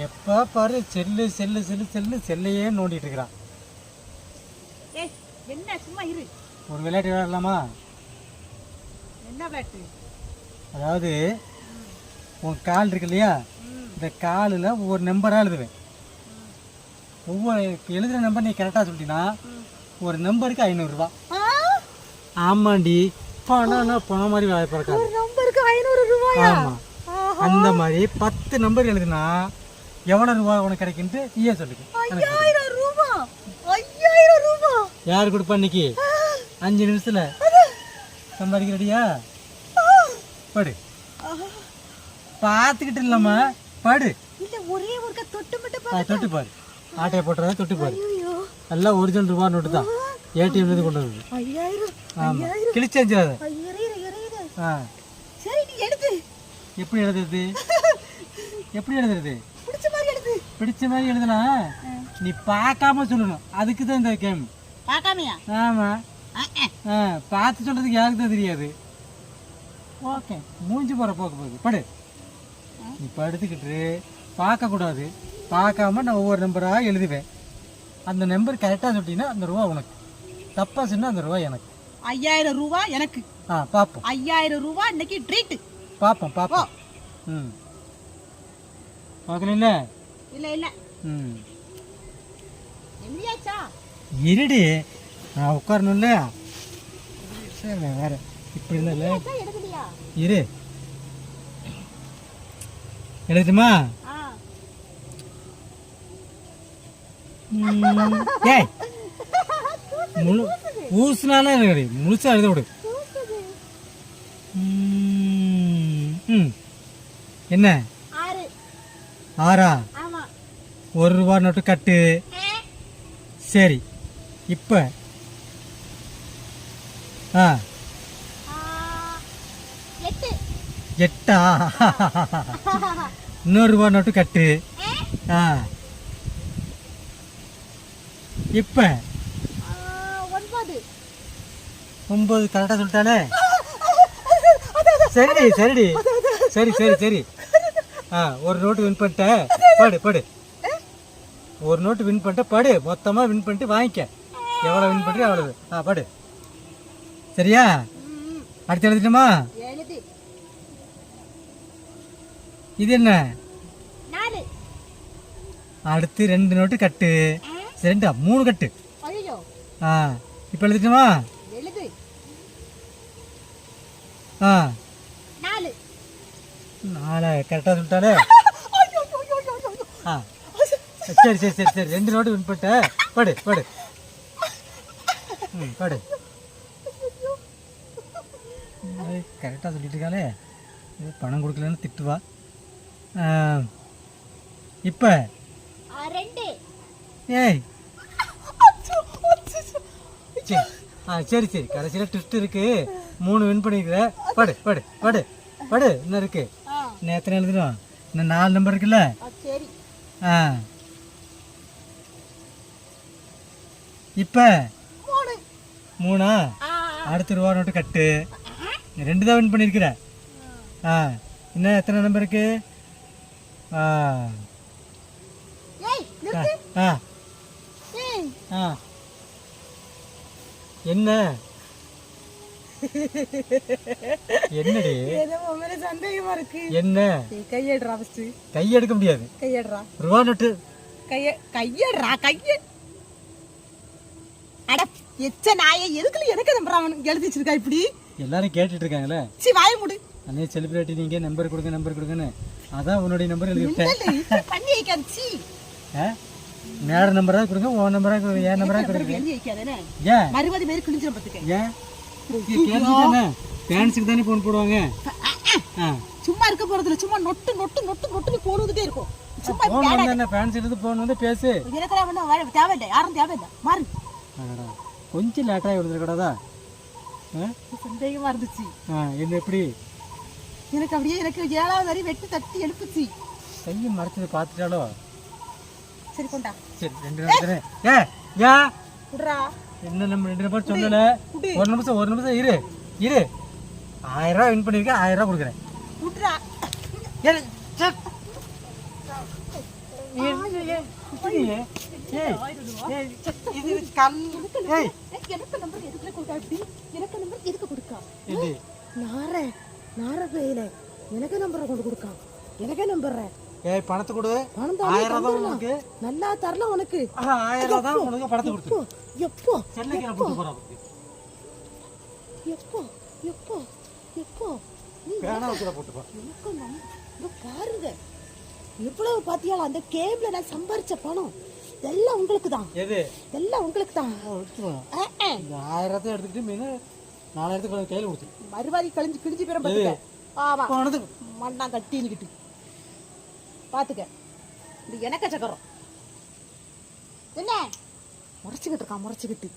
எப்போ பாரு cell cell cell cell செல்லையே நோண்டிட்டு இருக்கிறான். என்ன சும்மா இரு. ஒரு விளையாட்டு விளையாடலாமா? என்ன விளையாட்டு? அதாவது உன் கால் இருக்கு இல்லையா, இந்த காலில் ஒவ்வொரு நம்பராக எழுதுவேன். ஒவ்வொரு எழுதுகிற நம்பர் நீ கரெக்டாக சொல்லிட்டீங்கன்னா ஒரு நம்பருக்கு 500 ரூபா. ஆமாண்டி, பணம்னா பணம் மாதிரி வாய்ப்பு இருக்காது. நம்பருக்கு 500 ரூபாயா? ஆமாம், அந்த மாதிரி 10 நம்பர் எழுதுனா எவ்வளோ ரூபா உனக்கு கிடைக்குன்ட்டு நீயே சொல்லிக்க. 5000 ரூபா. 5000 ரூபா யார் கொடுப்பா இன்னைக்கு? 5 நிமிஷத்துல சம்பாதிக்க ரெடியா? படு. பார்த்துக்கிட்டு இல்லாம படு. இல்ல ஒரே ஒருக்க தொட்டு மட்டும் பாரு. தொட்டு பாரு, ஆட்டையை போட்டுறத தொட்டு பாரு. எல்லாம் ஒரிஜினல் ரூபா நோட்டு தான், ஏடிஎம்ல இருந்து கொண்டு வருது. 5000. ஆமா, கிழிச்சாஞ்சாத. சரி நீ எழுது. எப்படி எழுதுறது? எப்படி எழுதுறது? பிடிச்ச மாதிரி எழுது. பிடிச்ச மாதிரி எழுதுனா நீ பார்க்காம சொல்லணும். அதுக்கு தான் இந்த கேம். பார்க்காமையா? ஆமா, பார்த்து சொல்றதுக்கு யாருக்கு தான் தெரியாது. ஓகே, மூஞ்சி போற போக்கு போகுது. படு. நீ படுத்துக்கிட்டு பார்க்கக்கூடாது. பார்க்காம நான் ஒவ்வொரு நம்பராக எழுதுவேன். அந்த நம்பர் கரெக்டாக சொல்லிட்டீங்கன்னா அந்த ரூபா உனக்கு. தப்பா சொன்னா அந்த ரூபா எனக்கு. 5000 ரூபா எனக்கு. பார்ப்போம். 5000 ரூபா இன்னைக்கு ட்ரீட். பார்ப்போம் பார்ப்போம். பார்க்கல இல்ல? இல்ல இல்ல. எம்டியாச்சா? இருடி, நான் உட்காரணும்ல. சரி, வேற இப்படி இல்ல. இரு, எழுதுமா? ஏய், ஊசுனால முழுசா எழுத விடு. என்ன 6? 1 ரூபா நோட்டு கட்டு. சரி, இப்ப 8 100 ரூபா நோட்டு கட்டு. இப்ப 9 கரெக்டா சொல்லிட்டாலே. சரிடி சரிடி, சரி சரி சரி. ஒரு நோட்டு வின் பண்ணிட்ட. படு படு. ஒரு நோட்டு வின் பண்ணிட்ட. படு. மொத்தமா வின் பண்ணிட்டு வாங்கிக்க. எவ்வளவு வின் பண்றியோ அவ்வளவு. படு. சரியா? அடுத்து எழுதிட்டுமா? இது என்ன? அடுத்து 2 நோட்டு கட்டு. 2 3 கட்டு. இப்ப எழுதிட்டுமா? 4 கரெக்டா சொல்லிட்டாலே. சரி சரி சரி சரி, 2 நோட்டு வின் பண்ணிட்ட. படு படு. படு. கரெக்டா சொல்லிட்டு இருக்காளே, பணம் கொடுக்கலன்னு திட்டுவா. இப்ப 2. ஏய், சரி சரி, கடைசியில ட்விஸ்ட் இருக்கு. 3 வின் பண்ணிருக்கிற. படு படு படு படு. என்ன இருக்கு? இன்னும் எத்தனை எழுதுறோம்? இன்னும் 4 நம்பர் இருக்குல்ல? இப்ப 3. அடுத்த ரூபா நோட்டு கட்டு. 2 தான் வின் பண்ணிருக்கிற. இன்னும் எத்தனை நம்பர் இருக்கு? என்ன என்னடி? சந்தேகமா இருக்கு. என்ன? கையெடுறா. கையெடுக்க முடியாது. கையெடுறா. ரூபா நோட்டு கையெடுறா. அட எச்ச நாயே, எதுக்குல எனக்கு நம்பர் எழுதி வச்சிருக்கா இப்படி? எல்லாரும் கேட்டுட்டு இருக்காங்களே. வாய மூடு. அண்ணே செலிபிரிட்டி, நீங்க நம்பர் கொடுங்க நம்பர் கொடுங்கன்னு. அதான் உன்னுடைய நம்பர் எழுதி விட்டேன். பண்ணி வைக்காதீ. மேட நம்பரா கொடுங்க, உன் நம்பரா கொடுங்க, என் நம்பரா கொடுங்க. எழுதி வைக்காதேனே. ஏன் மறுபடி மேரி கிழிஞ்சிர பாத்துக்க. ஏன் கேட்கறேன். ஃபேன்ஸ்க்கு தானே போன் போடுவாங்க. சும்மா இருக்க போறதுல சும்மா நொட்டு நொட்டு நொட்டு நொட்டு போடுறதுட்டே இருக்கும். சும்மா போன் வந்து ஃபேன்ஸ் எடுத்து போன் வந்து பேசு. எனக்கற வந்து தேவையில்லை, யாரும் தேவையில்லை. மாறு. கொஞ்சம் லேட்டாக வந்துடக்கூடாதா? சந்தேகமா இருந்துச்சு. என்ன எப்படி? எனக்கு அப்படியே எனக்கு 7வது வரி வெட்டி தட்டி எழுப்புச்சு. கையை மறைச்சதை பார்த்துட்டாலோ? சரி கொண்டா. சரி 2 நிமிஷம். ஏ குடுறா. என்ன நம்ம 2 நம்பர் சொல்லல. ஒரு நிமிஷம் இரு இரு. 1000 ரூபாய் வின் பண்ணிருக்கேன். 1000 ரூபாய் கொடுக்குறேன். குடுறா. இது கல் ஏய் எனக்கு நம்பர் எதுக்கு கொடுக்க அப்படி எனக்கு நம்பர் எதுக்கு கொடுக்க இது நார பேயில எனக்கு நம்பரை கொண்டு கொடுக்க எனக்கு நம்பர் ஏய் பணத்தை கொடு. பணம் 1000 தான் உனக்கு. நல்லா தரலாம் உனக்கு. 1000 தான் உனக்கு பணத்தை கொடுத்து. எப்போ சென்னைக்கு நான் போட்டு போறேன். எப்போ நீ பேனா கூட போட்டு போ. எனக்கு நம்ம பாருங்க எவ்வளவு பாத்தியால அந்த கேம்ல நான் சம்பாரிச்ச பணம் எல்லாம் உங்களுக்கு தான். எது எல்லாம் உங்களுக்கு தான். இந்த 1000 எடுத்துக்கிட்டு மீன் 4000 கையில கொடுத்து மறுவாரி கிழிஞ்சு பேரம் பாத்துக்க. ஆமா மண்ணா கட்டிக்கிட்டு பாத்துக்க. இது எனக்கு சக்கரம் என்ன முறைச்சுக்கிட்டு இருக்கான் முறைச்சுக்கிட்டு